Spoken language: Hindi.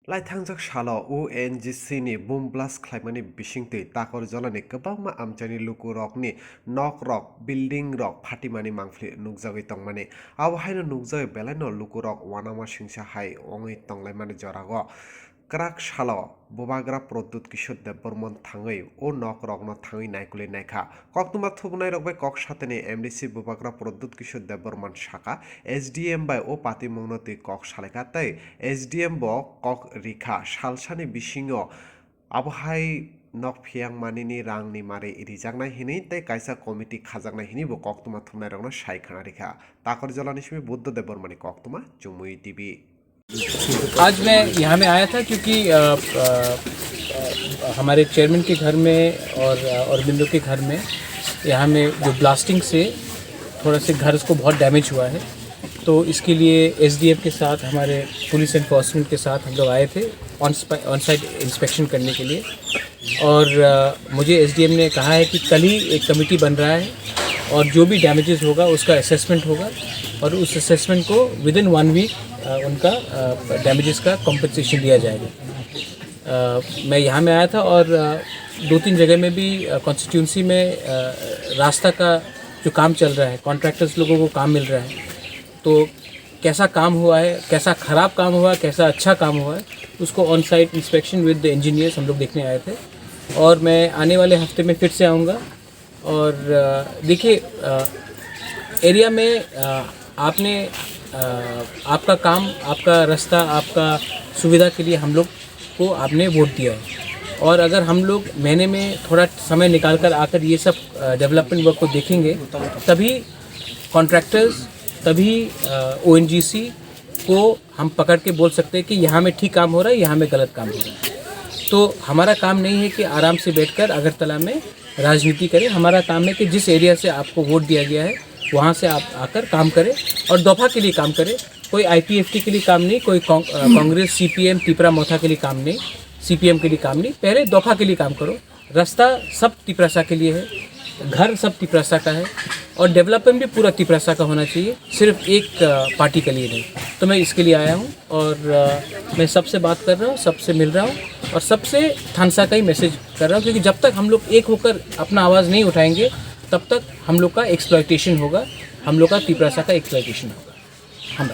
लाइथांजक सालाव ONGC नि बुम ब्लास्ट खालामनानै बिसिंतै ताकर जलानि गोबांमा आमचानि लुकु रकनि नक रक बिल्डिं रक फाटिमानि मांफ्लि नुकजागै तंमानि आवहायनो नुकजागै बेलायनो लुकु रक वानामा सिंसा हाय ongै तंलायमानि जरागो क्राक सालाव बुबाग्रा प्रद्युत किशोर देबबर्मन थाङै ओ नक रकनो थाङै नायकुलि नायखा कक्तुमा थुबनाय रकबाय कक साथेनि MDC बुबाग्रा प्रद्युत किशोर देबबर्मन शाखा SDM बाय ओ पाति मंगनति कक सालायखा तै SDM ब कक रिखा सालसानि बिसिङो आबहाय नक फियां मानिनि रांनि मारे इरिजागनाय हिनि तै कायसा कमिटि खाजागनाय हिनि बो कक्तुमा थुबनाय रकनो सायखाना रिखा ताकर जलानि सिमि बुद्ध देबबर्मनि कक्तुमा जुमुई टीवी। आज मैं यहाँ में आया था क्योंकि हमारे चेयरमैन के घर में और अरविंदो के घर में यहाँ में जो ब्लास्टिंग से थोड़ा से घर को बहुत डैमेज हुआ है, तो इसके लिए SDF के साथ हमारे पुलिस एनफोर्समेंट के साथ हम लोग आए थे ऑन साइट इंस्पेक्शन करने के लिए। और मुझे SDM ने कहा है कि कल ही एक कमेटी बन रहा है और जो भी डैमेजेस होगा उसका असेसमेंट होगा और उस असेसमेंट को विदिन 1 वीक उनका डैमेजेस का कॉम्पनसेशन दिया जाएगा। मैं यहाँ में आया था और 2-3 जगह में भी कॉन्स्टिट्यूंसी में रास्ता का जो काम चल रहा है, कॉन्ट्रैक्टर्स लोगों को काम मिल रहा है, तो कैसा काम हुआ है, कैसा ख़राब काम हुआ है, कैसा अच्छा काम हुआ है, उसको on site inspection with the engineers हम लोग देखने आए थे। और मैं आने वाले हफ्ते में फिर से आऊँगा। और देखिए, एरिया में आपने आपका काम, आपका रास्ता, आपका सुविधा के लिए हम लोग को आपने वोट दिया है और अगर हम लोग महीने में थोड़ा समय निकाल कर आकर ये सब डेवलपमेंट वर्क को देखेंगे तभी कॉन्ट्रैक्टर्स, तभी ONGC को हम पकड़ के बोल सकते हैं कि यहाँ में ठीक काम हो रहा है, यहाँ में गलत काम हो रहा है। तो हमारा काम नहीं है कि आराम से बैठकर अगरतला में राजनीति करें। हमारा काम है कि जिस एरिया से आपको वोट दिया गया है वहाँ से आप आकर काम करें और दफा के लिए काम करें। कोई IPFT के लिए काम नहीं, कोई कांग्रेस CPM तिपरा मोथा के लिए काम नहीं, CPM के लिए काम नहीं। पहले दफा के लिए काम करो। रास्ता सब तिपरासा के लिए है, घर सब तिपरासा का है और डेवलपमेंट भी पूरा तिपरासा का होना चाहिए, सिर्फ एक पार्टी के लिए नहीं। तो मैं इसके लिए आया हूँ और मैं सबसे बात कर रहा हूँ, सबसे मिल रहा हूँ और सबसे थानसा का ही मैसेज कर रहा हूँ, क्योंकि जब तक हम लोग एक होकर अपना आवाज़ नहीं उठाएंगे तब तक हम लोग का एक्सप्लॉयटेशन होगा, हम लोग का तिपरासा का एक्सप्लॉयटेशन होगा। हम